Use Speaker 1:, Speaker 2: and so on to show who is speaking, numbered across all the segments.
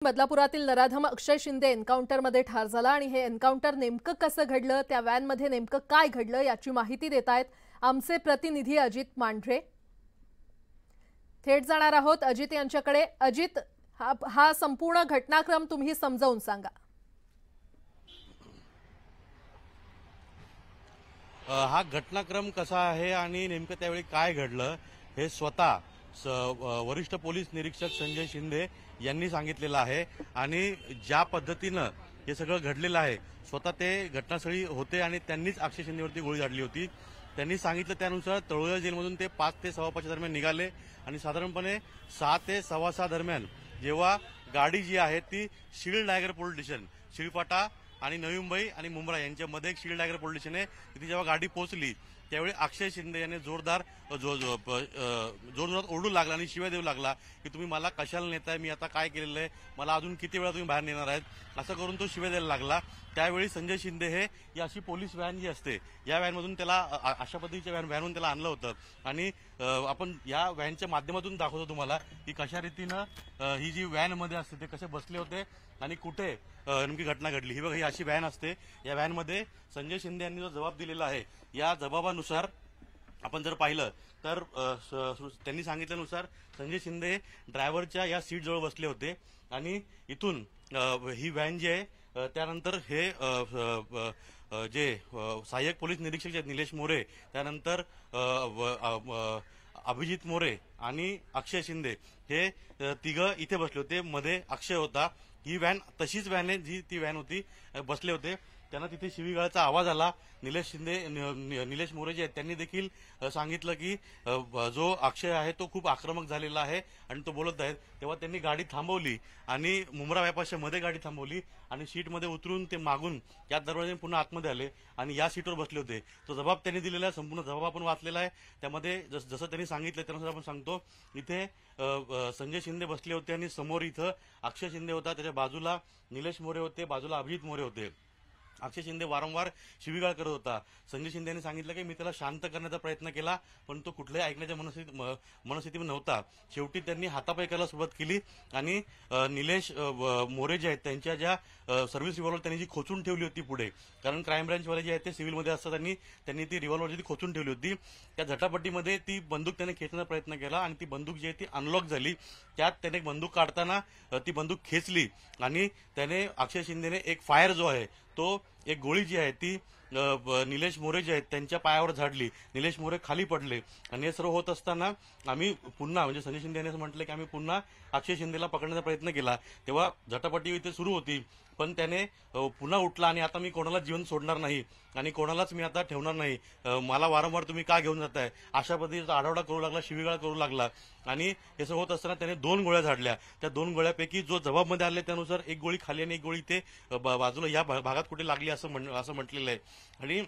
Speaker 1: बदलापुरातील नराधम अक्षय शिंदे एन्काउंटरमध्ये ठार झाला आणि हे एन्काउंटर नेमकं कसं घडलं, त्या व्हॅनमध्ये नेमकं काय घडलं याची माहिती देत आहेत आमचे प्रतिनिधी अजित मांढरे। थेट जाणार आहोत अजित यांच्याकडे। अजित, हा संपूर्ण घटनाक्रम तुम्ही समजावून सांगा।
Speaker 2: हा घटनाक्रम कसा आहे आणि नेमकं त्यावेळी काय घडलं हे स्वतः वरिष्ठ पोलीस निरीक्षक संजय शिंदे यांनी सांगितलेलं आहे। आणि ज्या पद्धतीनं हे सगळं घडलेलं आहे, स्वतः ते घटनास्थळी होते आणि त्यांनीच अक्षय शिंदेवरती गोळी झाडली होती। त्यांनी सांगितलं त्यानुसार तळोजा जेलमधून ते 5 ते 5:15 दरम्यान निघाले आणि साधारणपणे 6 ते 6:15 दरम्यान जेव्हा गाडी जी आहे ती shield tiger police station, Shilphata आणि नवी मुंबई आणि मुंब्रा यांच्यामध्ये एक शील्ड टायगर पोलीस स्टेशन आहे, तिथे जेव्हा गाडी पोहोचली त्यावेळी अक्षय शिंदे याने जोरदारात ओरडू लागला आणि शिव्या देऊ लागला की तुम्ही मला कशाला नेताय, मी आता काय केलेलं आहे, मला अजून किती वेळा तुम्ही बाहेर नेणार आहेत, असं करून तो शिव्या द्यायला लागला। त्यावेळी संजय शिंदे हे ही अशी पोलीस व्हॅन जी असते या व्हॅनमधून त्याला अशा पद्धतीच्या व्हॅनमधून त्याला आणलं होतं। आणि आपण या व्हॅनच्या माध्यमातून दाखवतो तुम्हाला की कशा रीतीनं ही जी व्हॅनमध्ये असते ते कसे बसले होते आणि कुठे नेमकी घटना घडली। ही बघा, ही अशी व्हॅन असते। या व्हॅनमध्ये संजय शिंदे यांनी जो जबाब दिलेला आहे या जबाबानुसार आपण जर पाहिलं तर त्यांनी सांगितल्यानुसार संजय शिंदे ड्रायव्हरच्या या सीट जवळ बसले होते आणि इथून ही व्हॅन जी आहे त्यानंतर हे जे सहाय्यक पोलीस निरीक्षक आहेत निलेश मोरे, त्यानंतर अभिजित मोरे आणि अक्षय शिंदे हे तिघं इथे बसले होते। मध्ये अक्षय होता। ही व्हॅन तशीच व्हॅन आहे जी ती व्हॅन होती, बसले होते। त्यांना तिथे शिवीगाळाचा आवाज आला। निलेश मोरे जे आहेत त्यांनी देखील सांगितलं की जो अक्षय आहे तो खूप आक्रमक झालेला आहे आणि तो बोलत आहे। तेव्हा त्यांनी गाडी थांबवली आणि मुंब्रा बायपासच्या मध्ये गाडी थांबवली आणि सीटमध्ये उतरून ते मागून या दरवाजाने पुन्हा आतमध्ये आले आणि या सीटवर बसले होते। तो जबाब त्यांनी दिलेला संपूर्ण जबाब आपण वाचलेला आहे। त्यामध्ये जसं त्यांनी सांगितलं त्यानुसार आपण सांगतो, इथे संजय शिंदे बसले होते आणि समोर इथं अक्षय शिंदे होता, त्याच्या बाजूला निलेश मोरे होते, बाजूला अभिजित मोरे होते। अक्षय शिंदे वारंवार शिवीगाळ करत होता। संजय शिंदे यांनी सांगितलं की मी त्याला शांत करण्याचा प्रयत्न केला पण तो कुठल्याही ऐकण्याच्या मनस्थितीमध्ये नव्हता। शेवटी त्यांनी हातापाय करायला सुरुवात केली आणि निलेश मोरे जे आहेत त्यांच्या ज्या सर्व्हिस रिव्हॉल्वर त्यांनी जी खोचून ठेवली होती पुढे, कारण क्राईम ब्रँचवाले जे आहेत ते सिव्हिलमध्ये असतात आणि त्यांनी ती रिव्हॉल्वर जी खोचून ठेवली होती त्या झटापटीमध्ये ती बंदूक त्याने खेचण्याचा प्रयत्न केला आणि ती बंदूक जी आहे ती अनलॉक झाली। त्यात त्याने बंदूक काढताना ती बंदूक खेचली आणि त्याने अक्षय शिंदेने एक फायर जो आहे तो एक गोळी जी आहे ती निलेश मोरे जे आहेत त्यांच्या पायावर झाडली। निलेश मोरे खाली पडले आणि हे सर्व होत असताना आम्ही पुन्हा म्हणजे संजय शिंदे यांनी असं म्हटलं की आम्ही पुन्हा अक्षय शिंदेला पकडण्याचा प्रयत्न केला। तेव्हा झटापटी इथे सुरू होती पण त्याने पुन्हा उठला आणि आता मी कोणाला जीवन सोडणार नाही आणि कोणालाच मी आता ठेवणार नाही, मला वारंवार तुम्ही का घेऊन जाताय, अशा पद्धतीचा आढावडा करू लागला, शिवीगाळ करू लागला। आणि हे सर्व होत असताना त्याने 2 गोळ्या झाडल्या। त्या 2 गोळ्यापैकी जो जबाबमध्ये आले त्यानुसार एक गोळी खाली आणि एक गोळी इथे बाजूला या भागात कुठे लागली असं म्हटलेलं आहे। आणि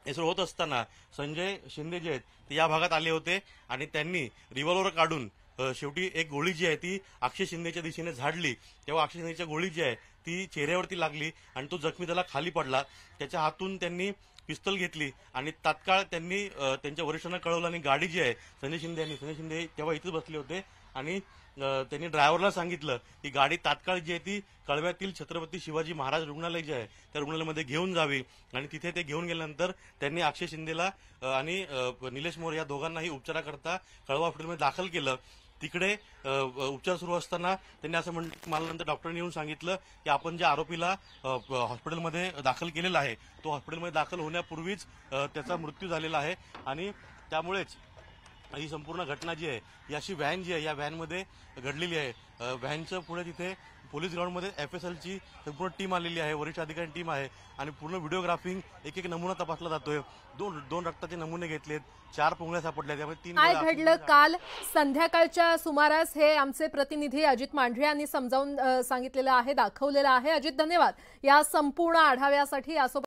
Speaker 2: हे सर्व होत असताना संजय शिंदे जे आहेत ते या भागात आले होते आणि त्यांनी रिव्हॉल्वर काढून शेवटी एक गोळी जी आहे ती अक्षय शिंदेच्या दिशेने झाडली। तेव्हा अक्षय शिंदेच्या गोळी जी आहे ती चेहऱ्यावरती लागली आणि तो जखमी त्याला खाली पडला। त्याच्या हातून त्यांनी पिस्तल घेतली आणि तात्काळ त्यांनी त्यांच्या वरिष्ठांना कळवलं आणि गाडी जी आहे संजय शिंदे तेव्हा इथेच बसले होते आणि त्यांनी ड्रायव्हरला सांगितलं की गाडी तात्काळ जी आहे ती कळव्यातील छत्रपती शिवाजी महाराज रुग्णालय जे आहे त्या रुग्णालयामध्ये घेऊन जावी। आणि तिथे ते घेऊन गेल्यानंतर त्यांनी अक्षय शिंदेला आणि निलेश मोरे या दोघांनाही उपचाराकरता कळवा हॉस्पिटलमध्ये दाखल केलं। तिकडे उपचार सुरू असताना त्यांनी असं म्हटलं, मला नंतर डॉक्टरांनी येऊन सांगितलं की आपण ज्या आरोपीला हॉस्पिटलमध्ये दाखल केलेला आहे तो हॉस्पिटलमध्ये दाखल होण्यापूर्वीच त्याचा मृत्यू झालेला आहे। आणि त्यामुळेच ही संपूर्ण घटना जी आहे ही अशी व्हॅन जी आहे या व्हॅनमध्ये घडलेली आहे। व्हॅनचं पुढे तिथे पोलीस ग्राउंडमध्ये FSLची संपूर्ण टीम आलेली आहे, वरिष्ठ अधिकारी टीम आहे आणि पूर्ण व्हिडिओग्राफिंग एक नमुना तपासला जातोय। दोन रक्ताचे नमुने घेतलेत, 4 पुंगळ्या सापडल्या, त्यामुळे 3
Speaker 1: काय घडलं काल संध्याकाळच्या सुमारास हे आमचे प्रतिनिधी अजित मांढरे यांनी समजावून सांगितलेलं आहे, दाखवलेलं आहे। अजित, धन्यवाद या संपूर्ण आढाव्यासाठी।